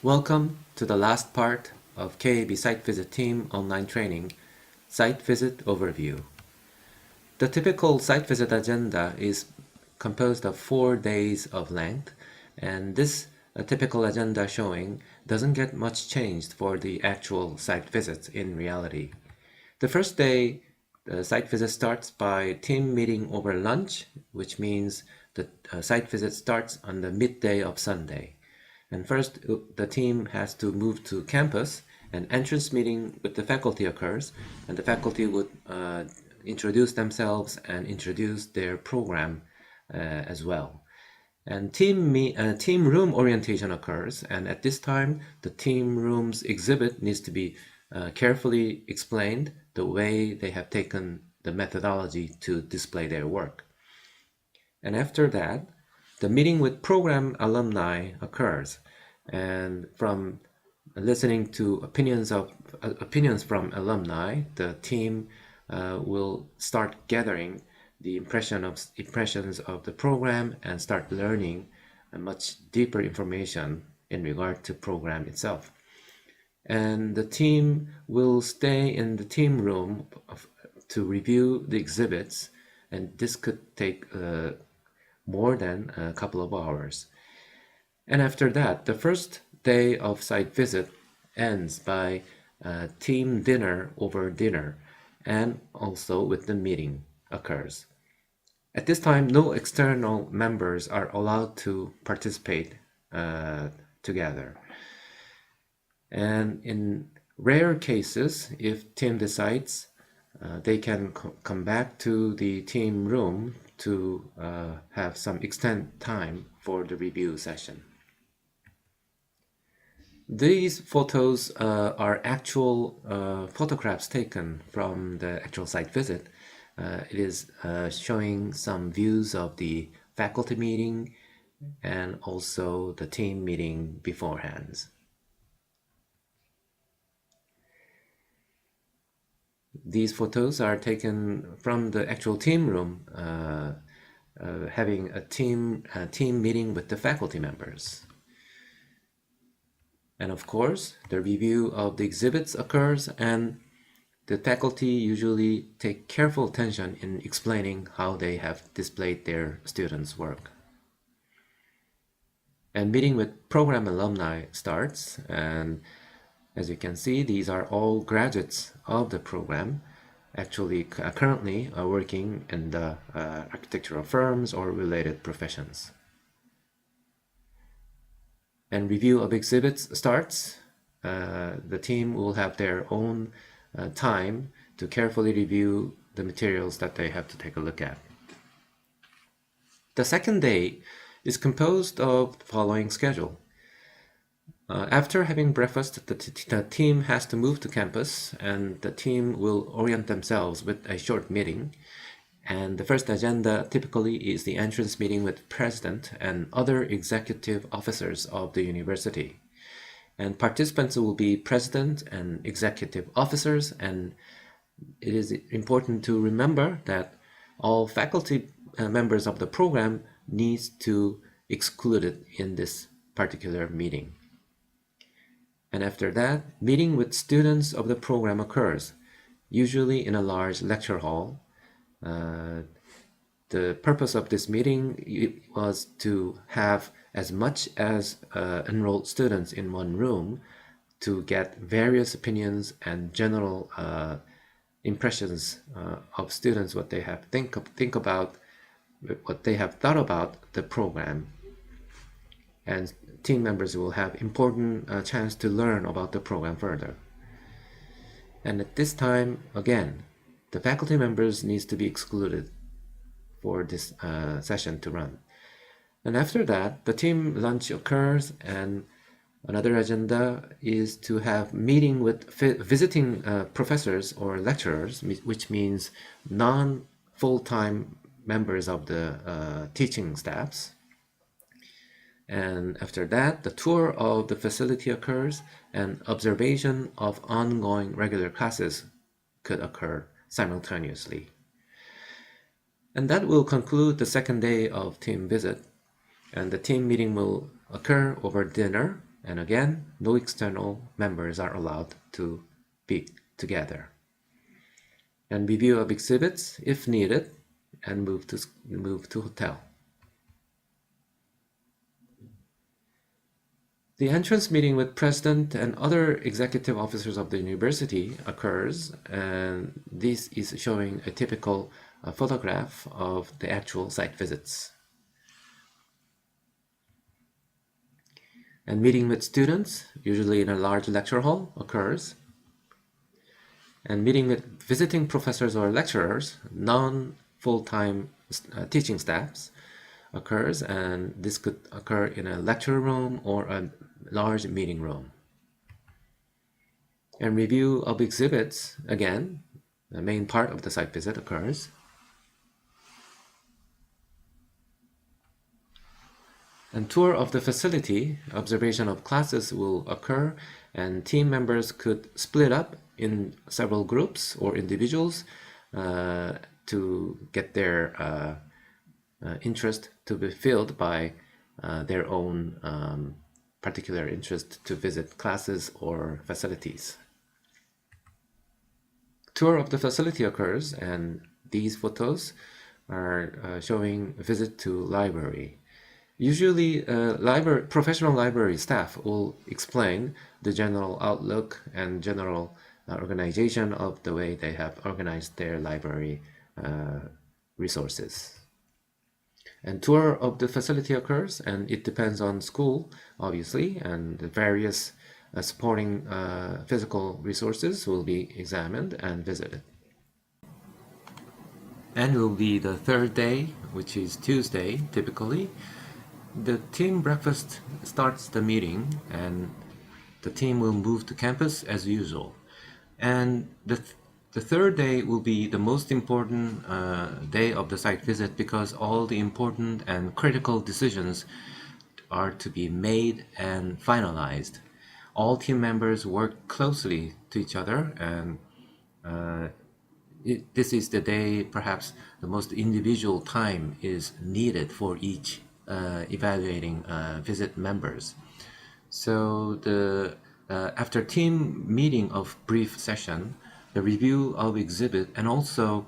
Welcome to the last part of KAAB Site Visit Team online training, Site Visit Overview. The typical site visit agenda is composed of 4 days of length, and this typical agenda showing doesn't get much changed for the actual site visits in reality. The first day, the site visit starts by team meeting over lunch, which means the site visit starts on the midday of Sunday. And first, the team has to move to campus. An entrance meeting with the faculty occurs, and the faculty would introduce themselves and introduce their program as well. And team room orientation occurs, and at this time, the team room's exhibit needs to be carefully explained the way they have taken the methodology to display their work. And after that, the meeting with program alumni occurs, and from listening to opinions from alumni, the team will start gathering the impressions of the program and start learning a much deeper information in regard to program itself. And the team will stay in the team room to review the exhibits, and this could take more than a couple of hours. And after that, the first day of site visit ends by team dinner over dinner, and also with the meeting occurs. At this time, no external members are allowed to participate together. And in rare cases, if team decides, they can come back to the team room to have some extended time for the review session. These photos are actual photographs taken from the actual site visit. It is showing some views of the faculty meeting and also the team meeting beforehand. These photos are taken from the actual team room, having a team meeting with the faculty members. And of course, the review of the exhibits occurs, and the faculty usually take careful attention in explaining how they have displayed their students' work. And meeting with program alumni starts, and as you can see, these are all graduates of the program, actually currently working in the architectural firms or related professions. And review of exhibits starts. The team will have their own time to carefully review the materials that they have to take a look at. The second day is composed of the following schedule. After having breakfast, the team has to move to campus, and the team will orient themselves with a short meeting. And the first agenda typically is the entrance meeting with president and other executive officers of the university. And participants will be president and executive officers, and it is important to remember that all faculty members of the program needs to excluded in this particular meeting. And after that, meeting with students of the program occurs, usually in a large lecture hall. The purpose of this meeting was to have as much as enrolled students in one room to get various opinions and general impressions of students, what they have think about, what they have thought about the program. And team members will have important chance to learn about the program further. And at this time, again, the faculty members needs to be excluded for this session to run. And after that, the team lunch occurs, and another agenda is to have meeting with visiting professors or lecturers, which means non-full-time members of the teaching staffs. And after that, the tour of the facility occurs, and observation of ongoing regular classes could occur simultaneously. And that will conclude the second day of team visit. And the team meeting will occur over dinner, And again, no external members are allowed to be together. And review of exhibits if needed, and move to hotel. The entrance meeting with president and other executive officers of the university occurs, and this is showing a typical photograph of the actual site visits. And meeting with students, usually in a large lecture hall, occurs. And meeting with visiting professors or lecturers, non-full-time teaching staffs, occurs, and this could occur in a lecture room or a large meeting room. And review of exhibits, again, the main part of the site visit occurs. And tour of the facility, observation of classes will occur, and team members could split up in several groups or individuals to get their interest to be filled by their own particular interest to visit classes or facilities. Tour of the facility occurs, and these photos are showing a visit to library. Usually, professional library staff will explain the general outlook and general organization of the way they have organized their library resources. And tour of the facility occurs, and it depends on school, obviously, and the various supporting physical resources will be examined and visited. And will be the third day, which is Tuesday, typically. The team breakfast starts the meeting, and the team will move to campus as usual. And the third day will be the most important day of the site visit, because all the important and critical decisions are to be made and finalized. All team members work closely to each other, and this is the day perhaps the most individual time is needed for each evaluating visit members. So the after team meeting of brief session, the review of exhibit, and also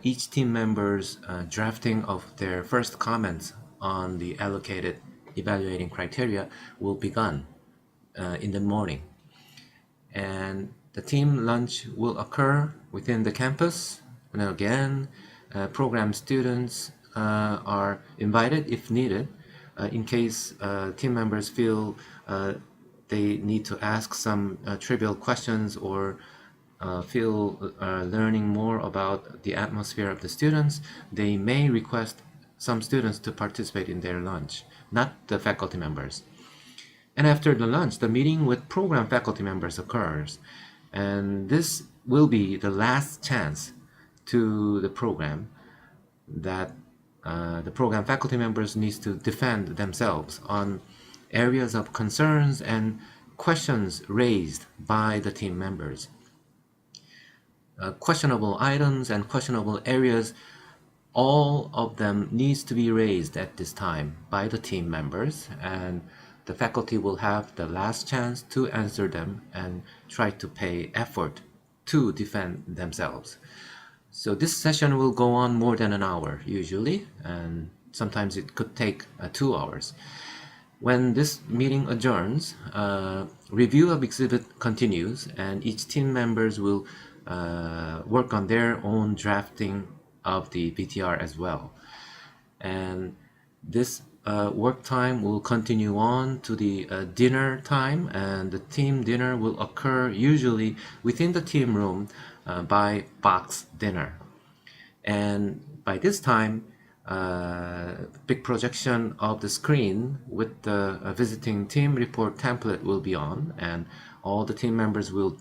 each team member's drafting of their first comments on the allocated evaluating criteria will begin in the morning. And the team lunch will occur within the campus, and again, program students are invited if needed, in case team members feel they need to ask some trivial questions or feel learning more about the atmosphere of the students. They may request some students to participate in their lunch, not the faculty members. And after the lunch, the meeting with program faculty members occurs, and this will be the last chance to the program that the program faculty members needs to defend themselves on areas of concerns and questions raised by the team members. Questionable items and questionable areas, all of them needs to be raised at this time by the team members, and the faculty will have the last chance to answer them and try to pay effort to defend themselves. So this session will go on more than an hour usually, and sometimes it could take 2 hours. When this meeting adjourns, review of exhibit continues, and each team members will work on their own drafting of the BTR as well. And this work time will continue on to the dinner time, and the team dinner will occur usually within the team room by box dinner. And by this time, big projection of the screen with the visiting team report template will be on, and all the team members will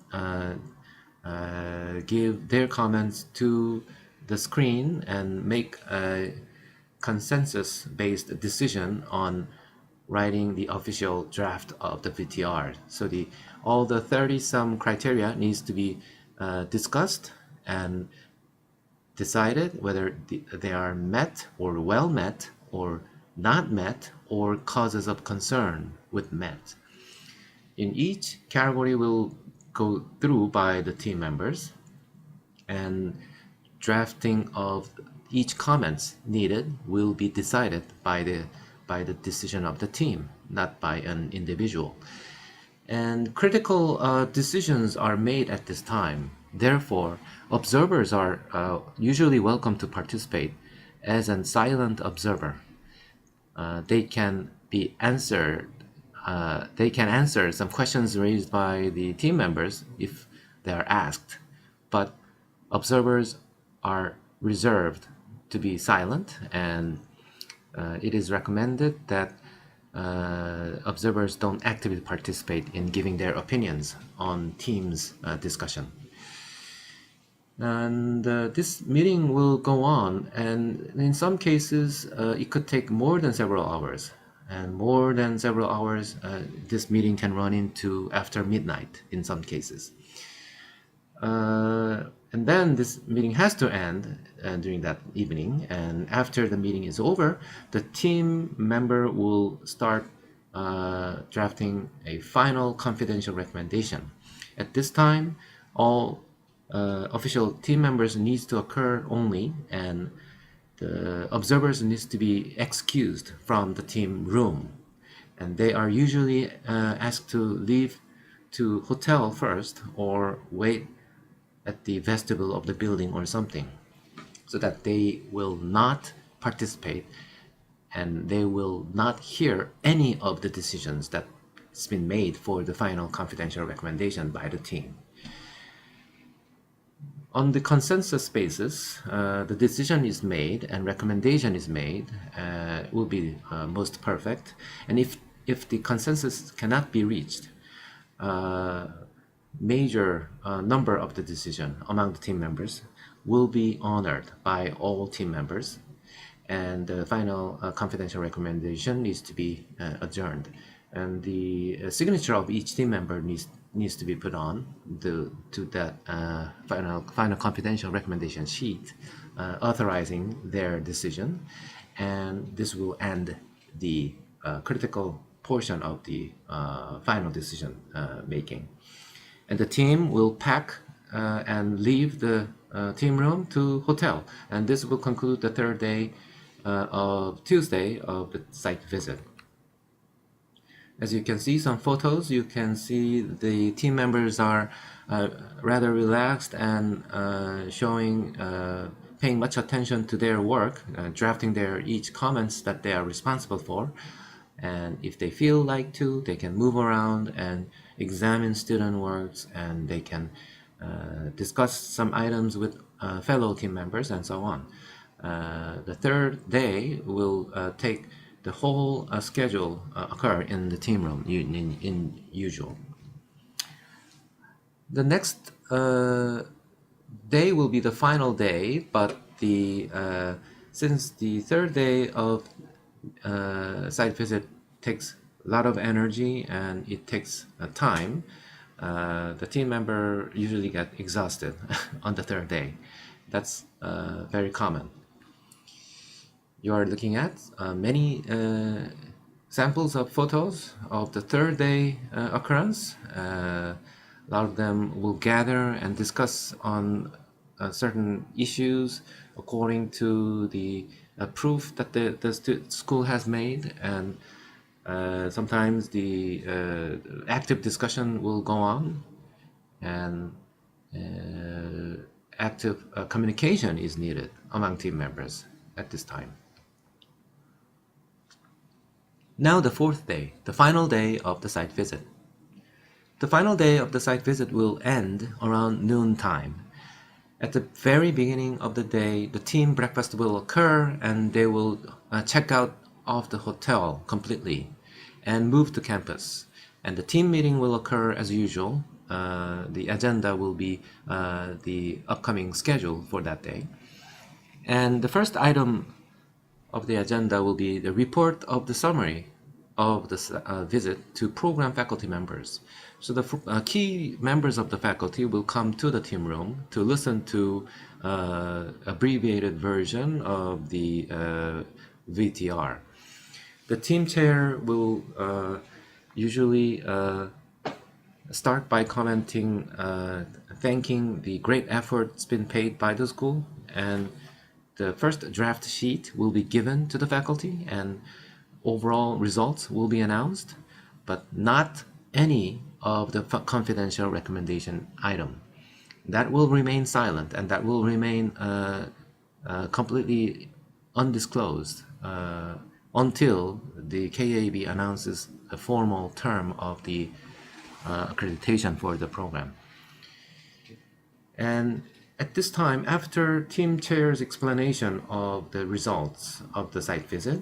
give their comments to the screen and make a consensus-based decision on writing the official draft of the VTR. So all the 30-some criteria needs to be discussed and decided whether they are met or well met or not met or causes of concern with met. in each category will go through by the team members, and drafting of each comments needed will be decided by the decision of the team, not by an individual. And critical decisions are made at this time. Therefore, observers are usually welcome to participate as a silent observer. They can answer some questions raised by the team members if they are asked, but observers are reserved to be silent, and it is recommended that observers don't actively participate in giving their opinions on team's discussion. And this meeting will go on, and in some cases it could take more than several hours. And more than several hours, this meeting can run into after midnight in some cases. And then this meeting has to end during that evening, and after the meeting is over, the team member will start drafting a final confidential recommendation. At this time, all official team members needs to occur only, and the observers needs to be excused from the team room, and they are usually asked to leave to hotel first or wait at the vestibule of the building or something, so that they will not participate and they will not hear any of the decisions that's been made for the final confidential recommendation by the team. On the consensus basis, the decision is made and recommendation is made will be most perfect. And if the consensus cannot be reached, major number of the decision among the team members will be honored by all team members, and the final confidential recommendation needs to be adjourned, and the signature of each team member needs to be put on to that final confidential recommendation sheet authorizing their decision, and this will end the critical portion of the final decision making. And the team will pack and leave the team room to hotel, and this will conclude the third day of Tuesday of the site visit. As you can see some photos, you can see the team members are rather relaxed and paying much attention to their work, drafting their each comments that they are responsible for. And if they feel like to, they can move around and examine student works, and they can discuss some items with fellow team members and so on. The third day will take the whole schedule occur in the team room in usual. The next day will be the final day, but since the third day of site visit takes a lot of energy and it takes time, the team member usually get exhausted on the third day. That's very common. You are looking at many samples of photos of the third day occurrence. A lot of them will gather and discuss on certain issues according to the proof that the school has made, and sometimes the active discussion will go on, and active communication is needed among team members at this time. Now the fourth day, the final day of the site visit. The final day of the site visit will end around noon time. At the very beginning of the day, the team breakfast will occur, and they will check out of the hotel completely and move to campus. And the team meeting will occur as usual. The agenda will be the upcoming schedule for that day. And the first item of the agenda will be the report of the summary of the visit to program faculty members. So the key members of the faculty will come to the team room to listen to abbreviated version of the VTR. The team chair will usually start by commenting, thanking the great efforts been paid by the school, and the first draft sheet will be given to the faculty and overall results will be announced, but not any of the confidential recommendation item. That will remain silent and that will remain completely undisclosed until the KAAB announces a formal term of the accreditation for the program. And at this time, after team chair's explanation of the results of the site visit,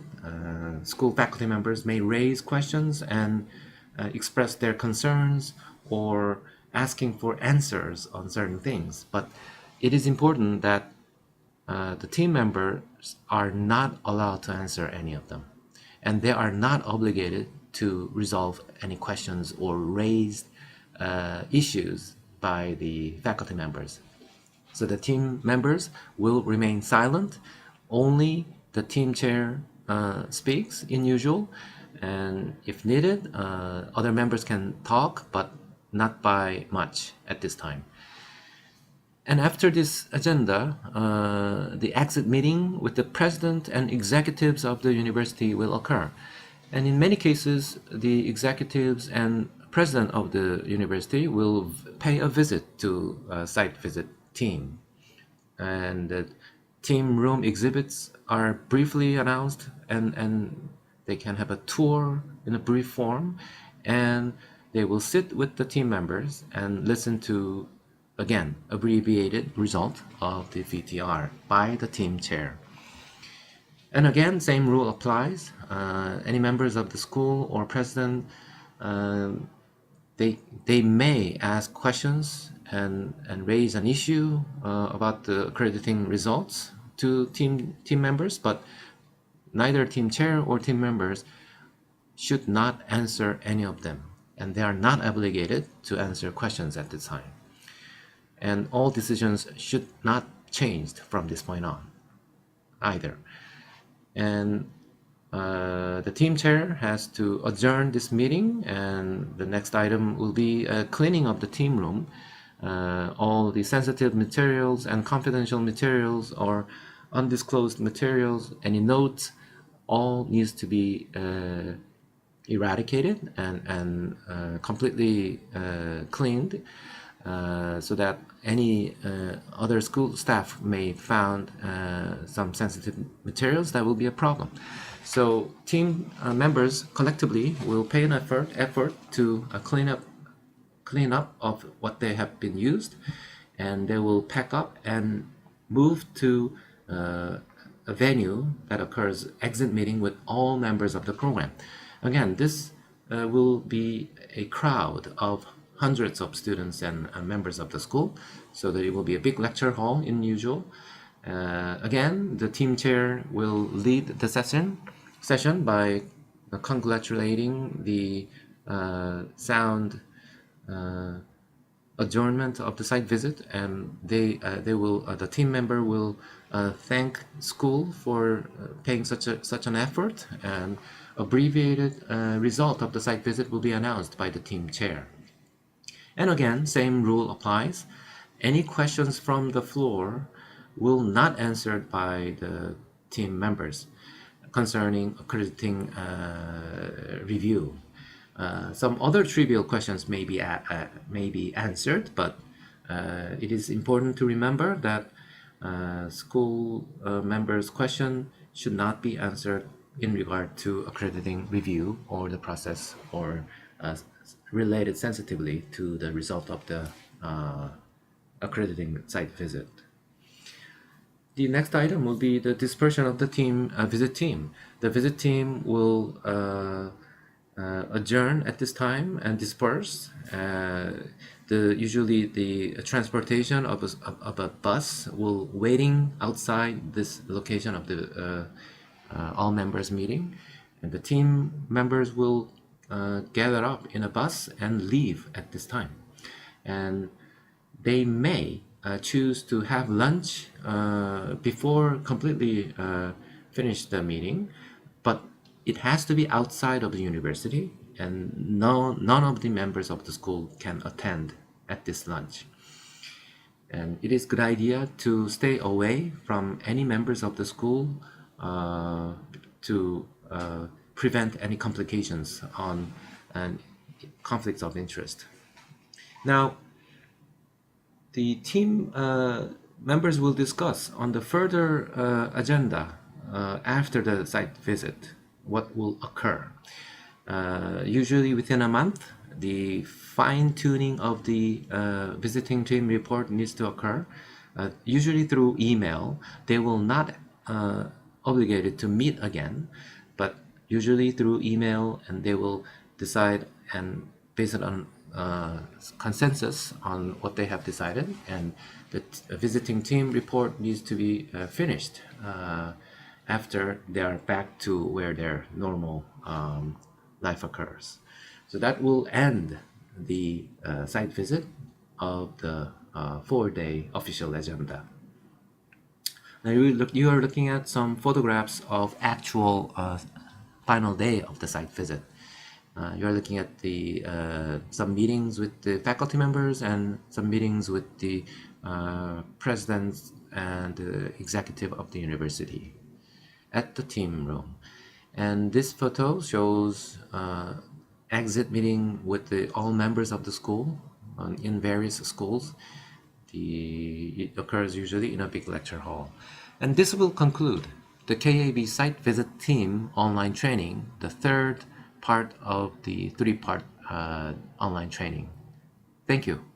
school faculty members may raise questions and express their concerns or asking for answers on certain things. But it is important that the team members are not allowed to answer any of them. And they are not obligated to resolve any questions or raise issues by the faculty members. So the team members will remain silent. Only the team chair speaks in usual, and if needed, other members can talk, but not by much at this time. And after this agenda, the exit meeting with the president and executives of the university will occur. And in many cases, the executives and president of the university will pay a visit to a site visit team. And the team room exhibits are briefly announced, and they can have a tour in a brief form, and they will sit with the team members and listen to, again, abbreviated result of the VTR by the team chair. And again, same rule applies. Any members of the school or president, they may ask questions and raise an issue about the accrediting results to team members, but neither team chair or team members should not answer any of them, and they are not obligated to answer questions at this time. And all decisions should not change from this point on either. And the team chair has to adjourn this meeting, and the next item will be cleaning of the team room. All the sensitive materials and confidential materials or undisclosed materials, any notes, all needs to be eradicated and completely cleaned, so that any other school staff may found some sensitive materials, that will be a problem. So team members collectively will pay an effort to clean up of what they have been used, and they will pack up and move to a venue that occurs exit meeting with all members of the program. Again, this will be a crowd of hundreds of students and members of the school, so that it will be a big lecture hall in usual. Again, the team chair will lead the session by congratulating the sound adjournment of the site visit, and the team member will thank school for paying such an effort, and abbreviated result of the site visit will be announced by the team chair. And again, same rule applies. Any questions from the floor will not answered by the team members concerning accrediting review. Some other trivial questions may be answered, but it is important to remember that school members' question should not be answered in regard to accrediting review or the process, or related sensitively to the result of the accrediting site visit. The next item will be the dispersion of the visit team. The visit team will adjourn at this time and disperse. Usually the transportation of a bus will waiting outside this location of the all members meeting, and the team members will gather up in a bus and leave at this time. And they may choose to have lunch before completely finish the meeting, but it has to be outside of the university, and none of the members of the school can attend at this lunch. And it is good idea to stay away from any members of the school to prevent any complications on and conflicts of interest. Now, the team members will discuss on the further agenda after the site visit what will occur. Usually within a month, the fine-tuning of the visiting team report needs to occur. Usually through email. They will not obligated to meet again, but usually through email, and they will decide and base it on consensus on what they have decided, and the visiting team report needs to be finished after they are back to where their normal life occurs. So that will end the site visit of the 4-day official agenda. Now you are looking at some photographs of actual final day of the site visit. You are looking at the some meetings with the faculty members and some meetings with the president and executive of the university at the team room. And this photo shows exit meeting with all members of the school in various schools. It occurs usually in a big lecture hall. And this will conclude the KAAB site visit team online training, the third part of the 3-part online training. Thank you.